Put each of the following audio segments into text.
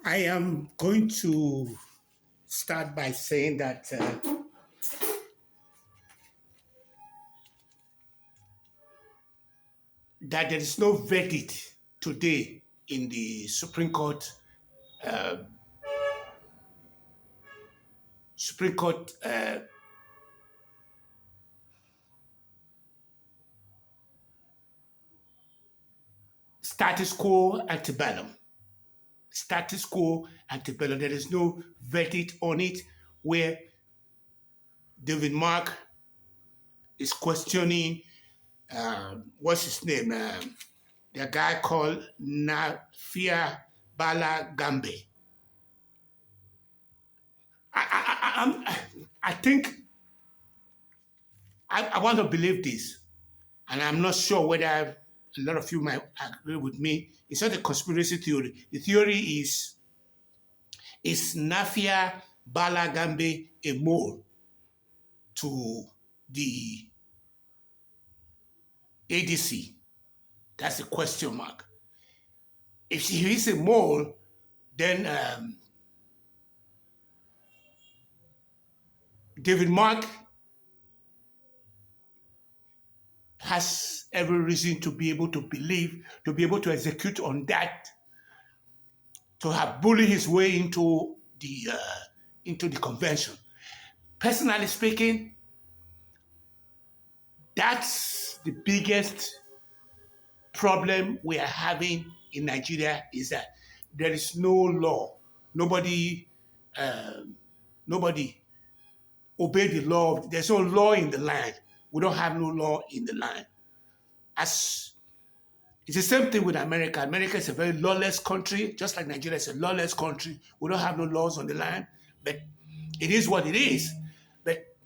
I am going to start by saying that there is no verdict today in the Supreme Court. Supreme Court status quo antebellum. Status quo antebellum. There is no verdict on it where David Mark is questioning what's his name, the guy called Nafia Bala Gambe. I think I want to believe this, and I'm not sure whether a lot of you might agree with me. It's not a conspiracy theory. The theory is Nafia Balagambe a mole to the ADC? That's a question mark. If he is a mole, then David Mark has every reason to be able to believe, to be able to execute on that, to have bullied his way into the convention. Personally speaking, that's the biggest problem we are having in Nigeria is that there is no law. Nobody, nobody obey the law. There's no law in the land. We don't have no law in the land. As it's the same thing with America. America is a very lawless country, just like Nigeria is a lawless country. We don't have no laws on the land, but it is what it is. But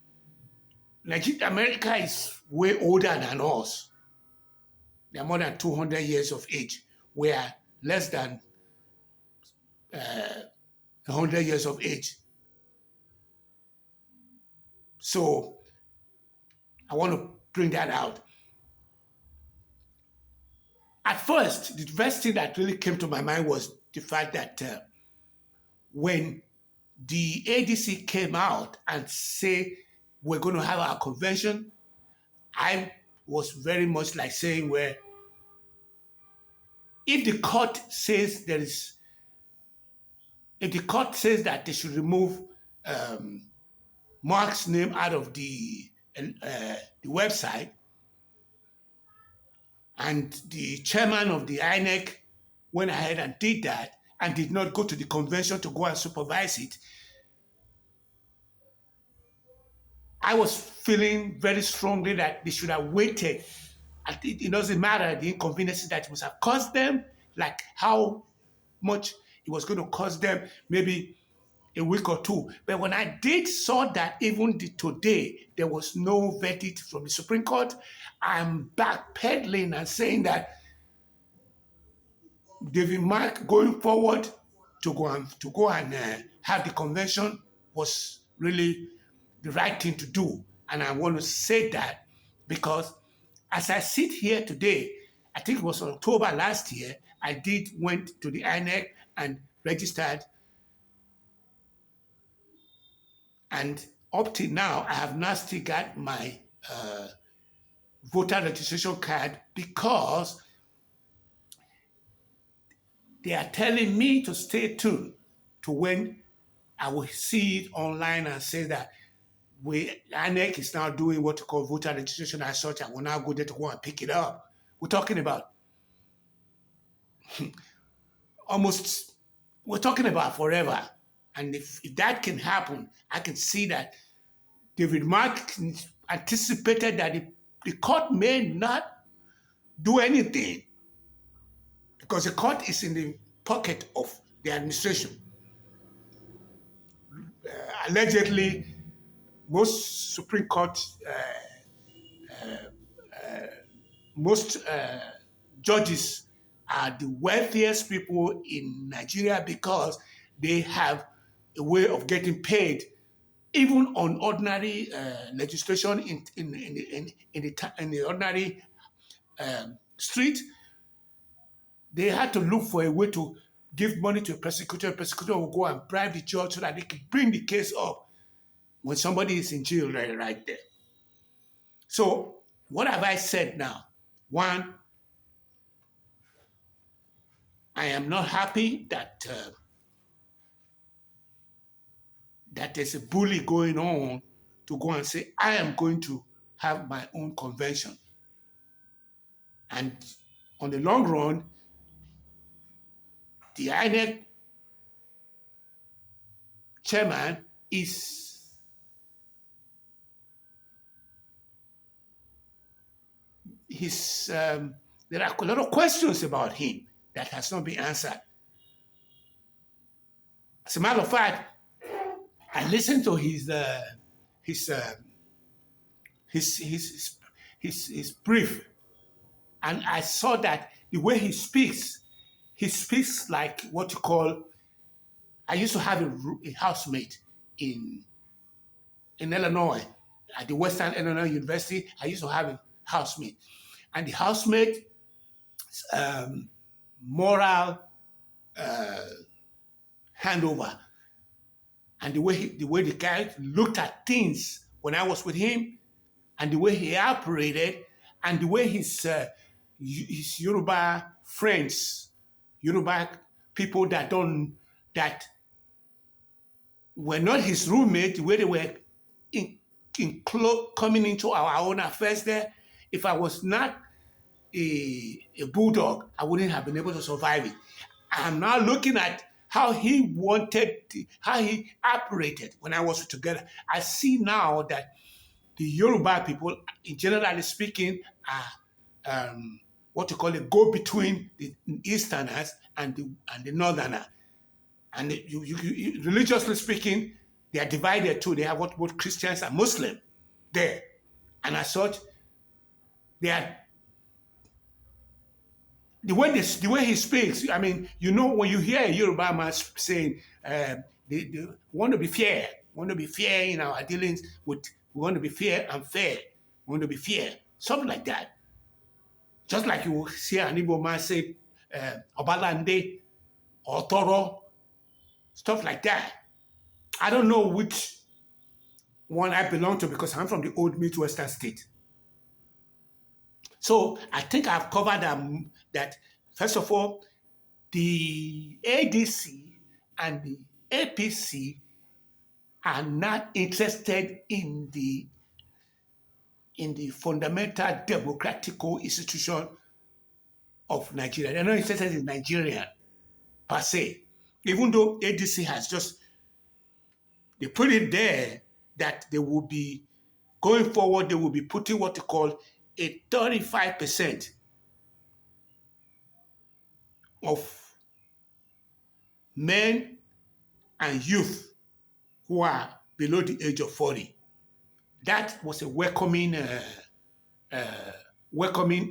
Nigeria, America is way older than us. They are more than 200 years of age. We are less than 100 years of age. So I want to bring that out. At first, the first thing that really came to my mind was the fact that when the ADC came out and say we're going to have our convention, I was very much like saying, well, if the court says if the court says that they should remove Mark's name out of the website, and the chairman of the INEC went ahead and did that and did not go to the convention to go and supervise it, I was feeling very strongly that they should have waited. It doesn't matter the inconveniences that it must have caused them, like how much it was going to cost them, maybe a week or two. But when I did saw that even today there was no verdict from the Supreme Court, I'm backpedaling and saying that David Mark going forward to go and have the convention was really the right thing to do. And I want to say that because as I sit here today, I think it was October last year, I went to the INEC and registered. And up till now, I have not still got my voter registration card because they are telling me to stay tuned to when I will see it online and say that INEC is now doing what you call voter registration as such. I will now go there to go and pick it up. We're talking about we're talking about forever. And if that can happen, I can see that David Mark anticipated that the court may not do anything because the court is in the pocket of the administration. Allegedly, most Supreme Court, most judges are the wealthiest people in Nigeria because they have a way of getting paid even on ordinary legislation in the ordinary street. They had to look for a way to give money to a persecutor will go and bribe the judge so that they can bring the case up when somebody is in jail right there. So what have I said now? One, I am not happy that there's a bully going on to go and say, I am going to have my own convention. And on the long run, the INEC chairman there are a lot of questions about him that has not been answered. As a matter of fact, I listened to his brief, and I saw that the way he speaks like what you call. I used to have a housemate in Illinois at the Western Illinois University. I used to have a housemate, and the housemate moral handover and the way the guy looked at things when I was with him, and the way he operated, and the way his Yoruba friends, Yoruba people that were not his roommate, the way they were coming into our own affairs there. If I was not a bulldog, I wouldn't have been able to survive it. I'm now looking at how he operated when I was together. I see now that the Yoruba people, generally speaking, are what you call a go-between the Easterners and the Northerners. And religiously speaking, they are divided too. They have both Christians and Muslim there. And as such, they are the way he speaks. I mean, when you hear a Yoruba man saying they want to be fair, in our dealings with, we want to be fair and fair, we want to be fair, something like that. Just like you will see an Igbo man say Obalande or Toro, stuff like that. I don't know which one I belong to because I'm from the old Midwestern state. So I think I've covered that. First of all, the ADC and the APC are not interested in the fundamental democratical institution of Nigeria. They're not interested in Nigeria per se. Even though ADC has they put it there that they will be, going forward, they will be putting what you call a 35% of men and youth who are below the age of 40. That was a welcoming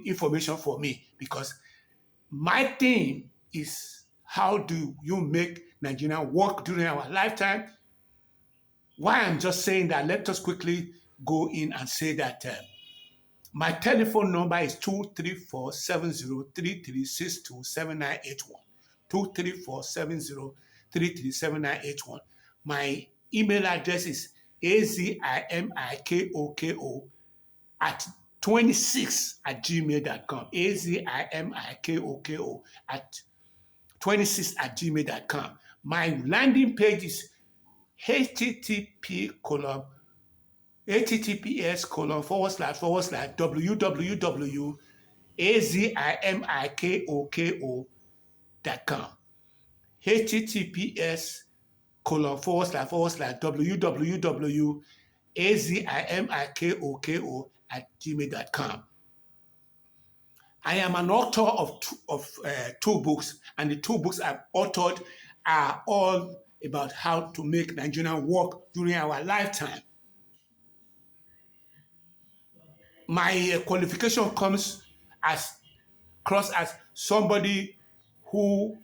information for me, because my theme is, how do you make Nigeria work during our lifetime? Why I'm just saying that, let us quickly go in and say that my telephone number is 234-703362-7981. 234-7033-7981. My email address is azimikoko@26@gmail.com. azimikoko@26@gmail.com. My landing page is https://www.azimikoko.com. https://www.azimikoko@gmail.com. I am an author of two books, and the two books I've authored are all about how to make Nigeria work during our lifetime. My qualification comes across as somebody who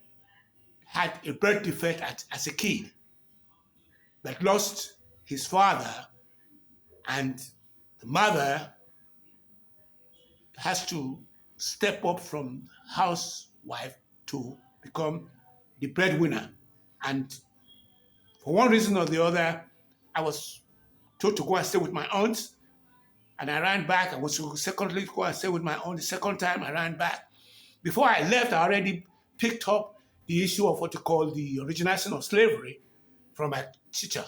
had a birth defect as a kid, but lost his father, and the mother has to step up from housewife to become the breadwinner. And for one reason or the other, I was told to go and stay with my aunt, and I ran back. I was to secondly go and stay with my aunt. The second time I ran back. Before I left, I already picked up the issue of what you call the origination of slavery from my teacher.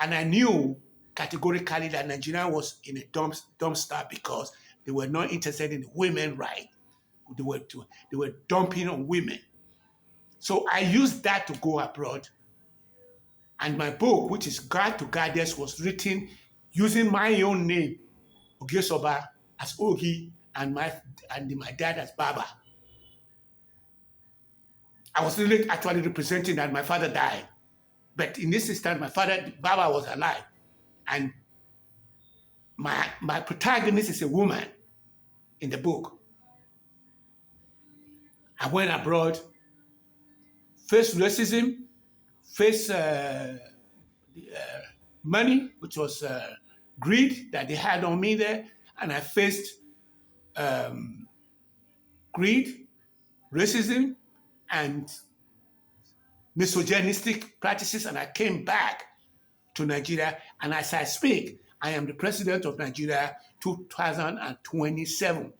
And I knew categorically that Nigeria was in a dumpster because they were not interested in women rights. They were dumping on women. So I used that to go abroad. And my book, which is Guide to Goddess, was written using my own name, Ogiosoba, as Ogi, and my dad as Baba. I was really actually representing that my father died. But in this instance, my father, Baba, was alive. And my protagonist is a woman in the book. I went abroad, faced racism, faced money, which was greed that they had on me there. And I faced greed, racism, and misogynistic practices, and I came back to Nigeria. And as I speak, I am the president of Nigeria 2027.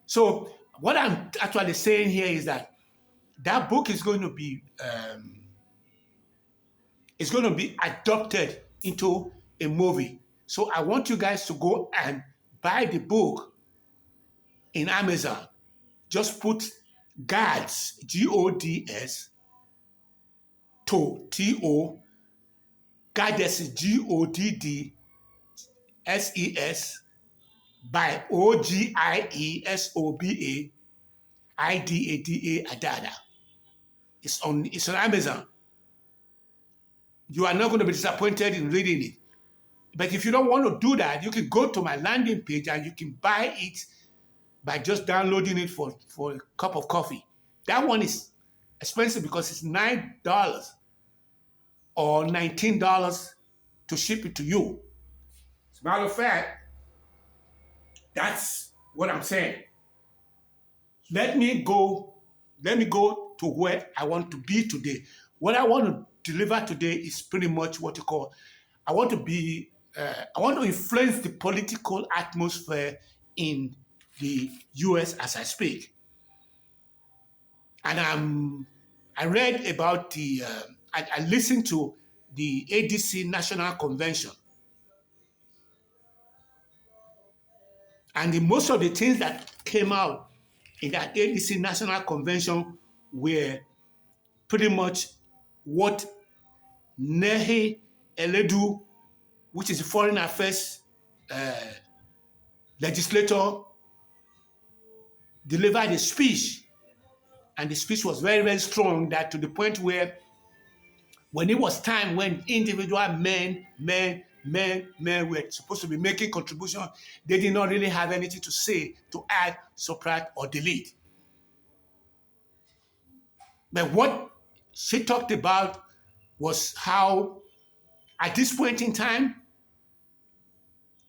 So what I'm actually saying here is that book is going to be adopted into a movie. So I want you guys to go and buy the book in Amazon. Just put Gods, Gods, to Goddess, Goddses, by Ogiesoba Idada, Adada. It's on Amazon. You are not going to be disappointed in reading it. But if you don't want to do that, you can go to my landing page and you can buy it by just downloading it for a cup of coffee. That one is expensive because it's $9 or $19 to ship it to you. As a matter of fact, that's what I'm saying. Let me go to where I want to be today. What I want to deliver today is pretty much what you call, I want to influence the political atmosphere in the US as I speak. And I read about I listened to the ADC National Convention. And most of the things that came out in that ADC National Convention were pretty much what Nehi Eledu, which is a foreign affairs legislator, delivered a speech. And the speech was very, very strong, that to the point where when it was time when individual men were supposed to be making contributions, they did not really have anything to say, to add, subtract, or delete. But what she talked about was how, at this point in time,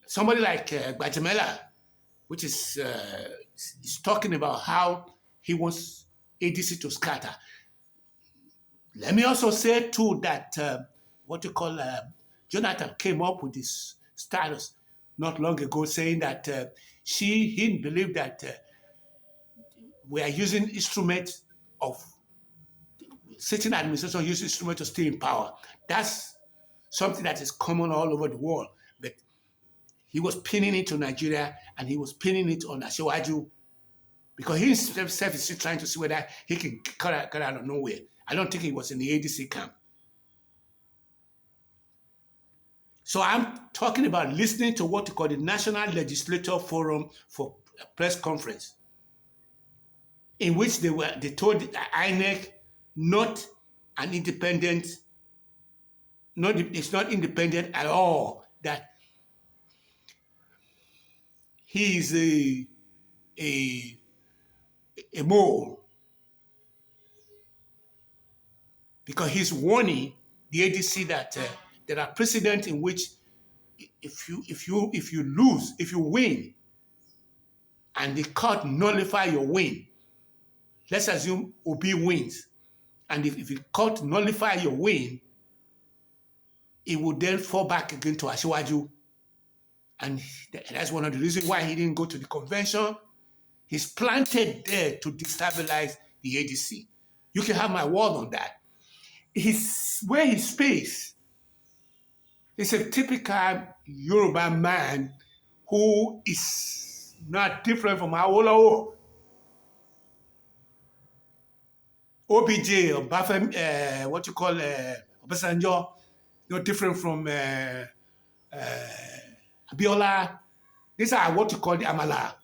somebody like Gbatemela, which is talking about how he wants ADC to scatter. Let me also say too that Jonathan came up with this status not long ago, saying that he believed that we are using instruments of certain administration use instruments to stay in power. That's something that is common all over the world. But he was pinning it to Nigeria, and he was pinning it on Asiwaju, because he himself is still trying to see whether he can cut out of nowhere. I don't think he was in the ADC camp. So I'm talking about listening to what we call the National Legislature Forum for a press conference, in which they told INEC it's not independent at all, that he is a mole, because he's warning the ADC that there are precedents in which if you win, and the court nullify your win, let's assume Obi wins, And if the court nullify your win, it would then fall back again to Asiwaju. And that's one of the reasons why he didn't go to the convention. He's planted there to destabilize the ADC. You can have my word on that. Where he speaks, he's a typical Yoruba man who is not different from Awolowo, OBJ, or Obasanjo, no different from Abiola. These are what you call the Amala,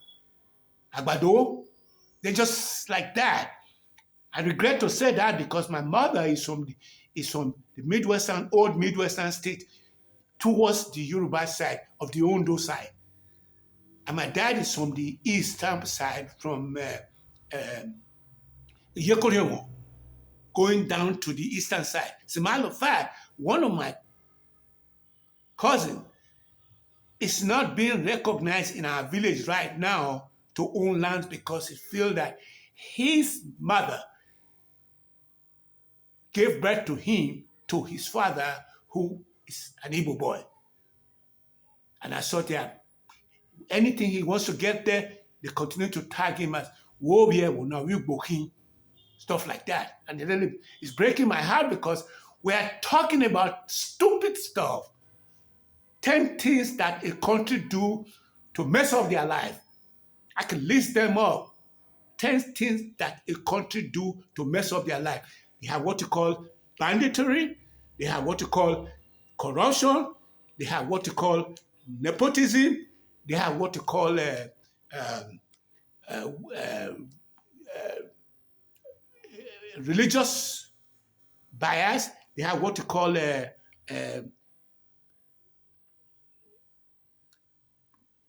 Agbado. They're just like that. I regret to say that because my mother is from the old Midwestern state towards the Yoruba side of the Ondo side. And my dad is from the eastern side, from Yekoremo, going down to the eastern side. As a matter of fact, one of my cousins is not being recognized in our village right now to own lands because he feels that his mother gave birth to him, to his father, who is an Igbo boy. And I saw that anything he wants to get there, they continue to tag him as Wobie, stuff like that. And really, it's breaking my heart because we are talking about stupid stuff. 10 things that a country do to mess up their life. I can list them up. 10 things that a country do to mess up their life. They have what you call banditry. They have what you call corruption. They have what you call nepotism. They have what you call religious bias. They have what you call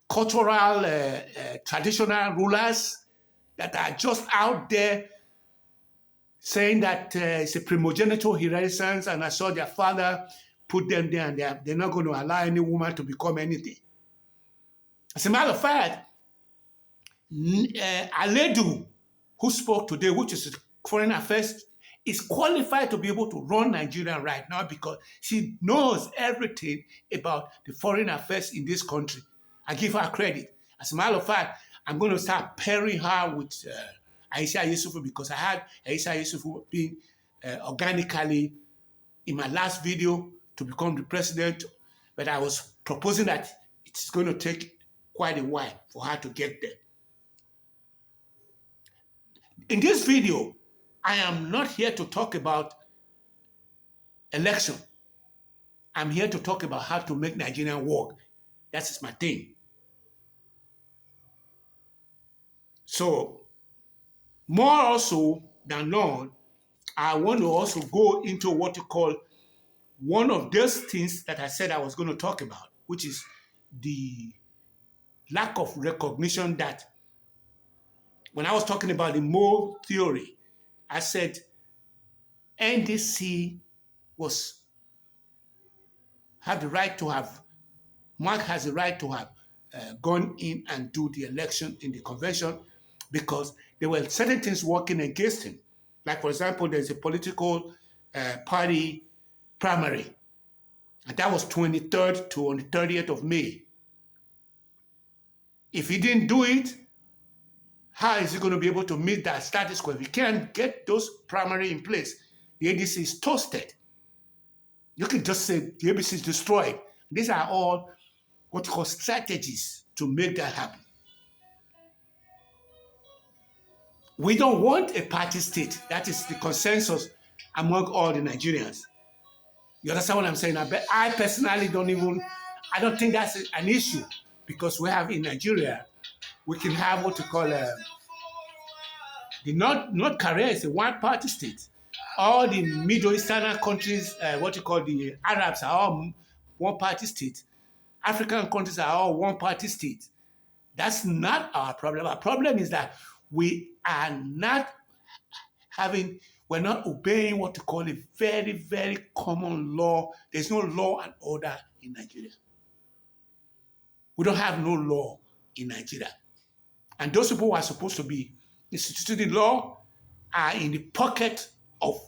cultural, traditional rulers that are just out there saying that it's a primogenital inheritance, and I saw their father put them there, and they're not going to allow any woman to become anything. As a matter of fact, Aledu, who spoke today, which is foreign affairs, is qualified to be able to run Nigeria right now because she knows everything about the foreign affairs in this country. I give her credit. As a matter of fact, I'm going to start pairing her with Aisha Yesufu because I had Aisha Yesufu being organically in my last video to become the president, but I was proposing that it's going to take quite a while for her to get there. In this video, I am not here to talk about election. I'm here to talk about how to make Nigeria work. That's my thing. So, more also than none, I want to also go into what you call one of those things that I said I was going to talk about, which is the lack of recognition that when I was talking about the Moore theory, I said NDC have the right to have, Mark has the right to have gone in and do the election in the convention because there were certain things working against him. Like, for example, there's a political party primary, and that was 23rd to on the 30th of May. If he didn't do it, how is he going to be able to meet that status quo? If he can't get those primary in place, the ADC is toasted. You can just say the ADC is destroyed. These are all what you call strategies to make that happen. We don't want a party state. That is the consensus among all the Nigerians. You understand what I'm saying? I personally I don't think that's an issue because we have in Nigeria, we can have what you call the North Korea is a one-party state. All the Middle Eastern countries, what you call the Arabs, are all one-party state. African countries are all one-party state. That's not our problem. Our problem is that we're not obeying what you call a very, very common law. There's no law and order in Nigeria. We don't have no law in Nigeria. And those people who are supposed to be instituting law are in the pocket of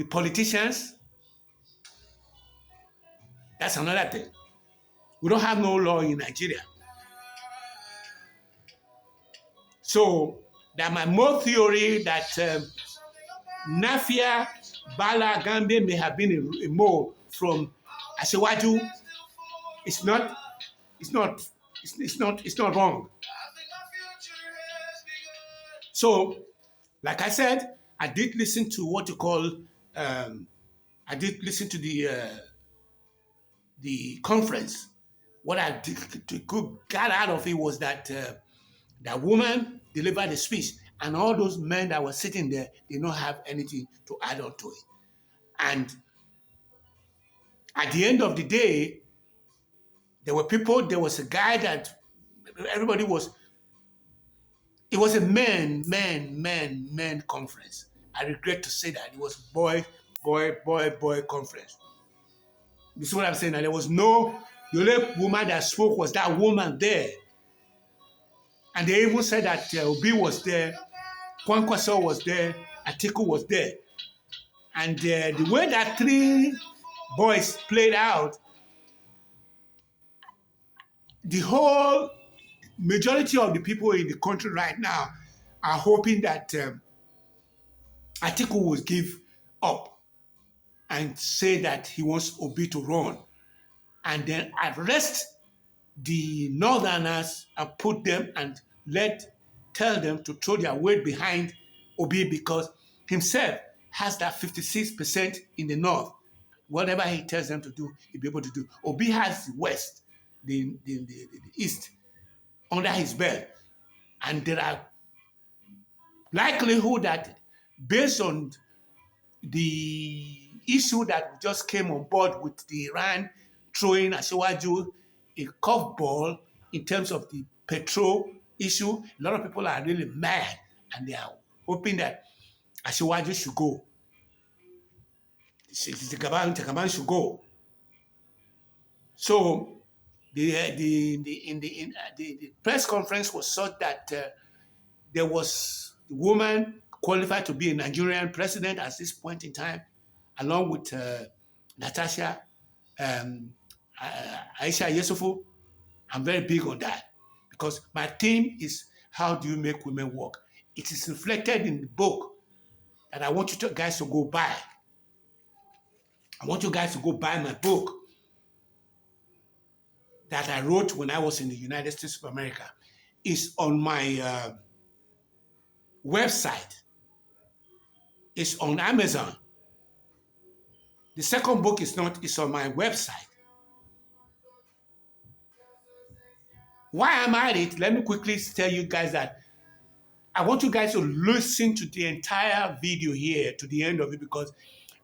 The politicians, that's another thing. We don't have no law in Nigeria. So that my more theory that Nafia Bala Gambe may have been a mole from Asewaju. It's not, it's not, it's not wrong. So, like I said, I did listen to what you call, I did listen to the conference. What I got out of it was that that woman delivered a speech, and all those men that were sitting there did not have anything to add on to it. And at the end of the day, there was a guy that everybody was, it was a men conference. I regret to say that. It was boy conference. You see what I'm saying? And there was no, the only woman that spoke was that woman there. And they even said that Obi was there, Kwankwaso was there, Atiku was there. And the way that three boys played out, the whole majority of the people in the country right now are hoping that Atiku will give up and say that he wants Obi to run, and then arrest the Northerners and put them and tell them to throw their weight behind Obi because himself has that 56% in the North. Whatever he tells them to do, he'll be able to do. Obi has the West, the East under his belt. And there are likelihood that based on the issue that just came on board with the Iran throwing Asiwaju a curveball in terms of the petrol issue, a lot of people are really mad and they are hoping that Asiwaju should go. The Gaban should go. So the press conference was such that there was a woman qualified to be a Nigerian president at this point in time, along with Natasha, Aisha Yesufu. I'm very big on that because my theme is how do you make women work? It is reflected in the book that I want you guys to go buy. I want you guys to go buy my book that I wrote when I was in the United States of America. It's on my website. It's on Amazon. The second book is not, it's on my website. Why I'm at it, let me quickly tell you guys that I want you guys to listen to the entire video here to the end of it because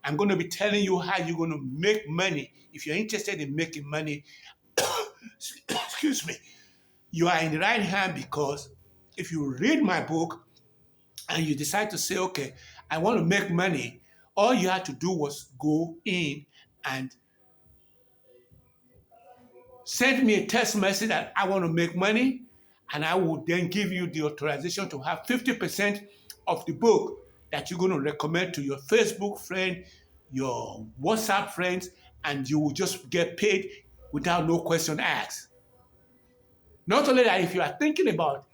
I'm going to be telling you how you're going to make money. If you're interested in making money, excuse me, you are in the right hand because if you read my book and you decide to say, okay, I want to make money, all you had to do was go in and send me a text message that I want to make money, and I will then give you the authorization to have 50% of the book that you're going to recommend to your Facebook friend, your WhatsApp friends, and you will just get paid without no question asked. Not only that, if you are thinking about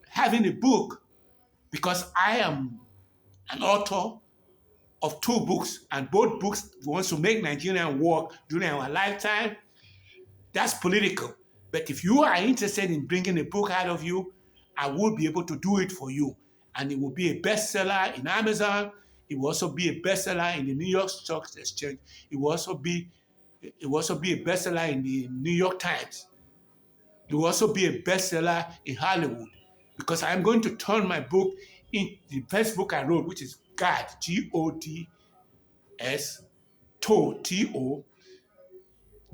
having a book, because I am an author of 2 books, and both books wants to make Nigerian work during our lifetime, that's political. But if you are interested in bringing a book out of you, I will be able to do it for you. And it will be a bestseller in Amazon. It will also be a bestseller in the New York Stock Exchange. It will also be a bestseller in the New York Times. It will also be a bestseller in Hollywood because I'm going to turn my book in the first book I wrote, which is God, G-O-D-S, T-O,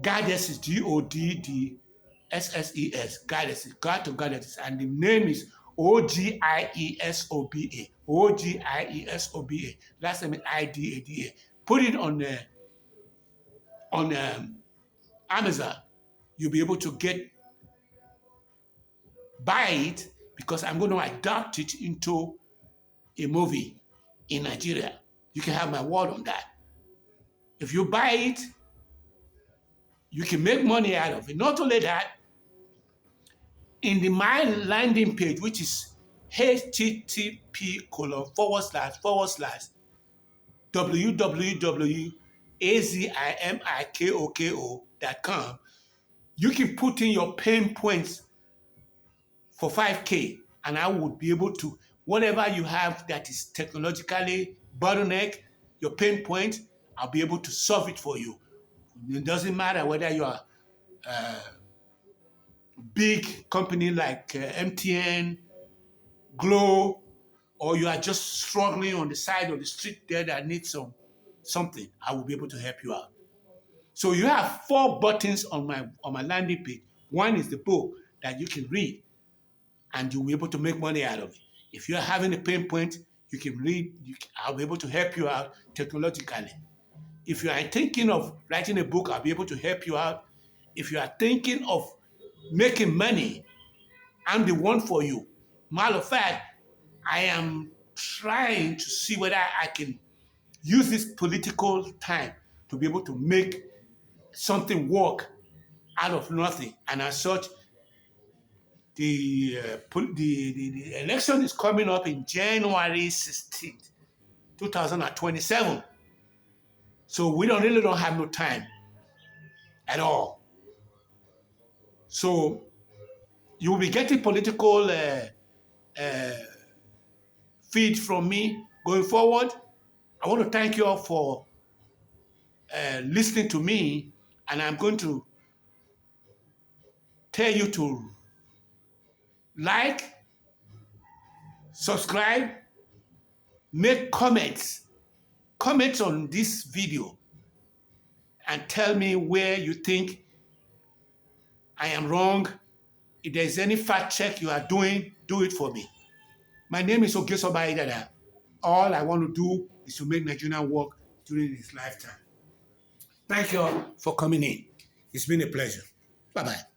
Goddess is G-O-D-D-S-S-E-S, Goddess, God to Goddess, and the name is O-G-I-E-S-O-B-A, O-G-I-E-S-O-B-A, last name is I-D-A-D-A. Put it on Amazon. You'll be able to buy it because I'm going to adapt it into a movie in Nigeria. You can have my word on that. If you buy it, you can make money out of it. Not only that, in the my landing page, which is http://www.azimikoko.com, you can put in your pain points for 5K, and I would be able to, whatever you have that is technologically bottleneck, your pain point, I'll be able to solve it for you. It doesn't matter whether you are a big company like MTN, Glow, or you are just struggling on the side of the street there that needs something. I will be able to help you out. So you have 4 buttons on my landing page. One is the book that you can read, and you'll be able to make money out of it. If you're having a pain point, you can read. I'll be able to help you out technologically. If you are thinking of writing a book, I'll be able to help you out. If you are thinking of making money, I'm the one for you. Matter of fact, I am trying to see whether I can use this political time to be able to make something work out of nothing. And as such, the election is coming up in January 16th, 2027. So we really don't have no time at all. So you will be getting political feed from me going forward. I want to thank you all for listening to me, and I'm going to tell you to like, subscribe, make comments on this video, and tell me where you think I am wrong. If there's any fact check you are doing, do it for me. My name is Ogesoba Idada. All I want to do is to make Nigeria work during his lifetime. Thank you all for coming in. It's been a pleasure. Bye-bye.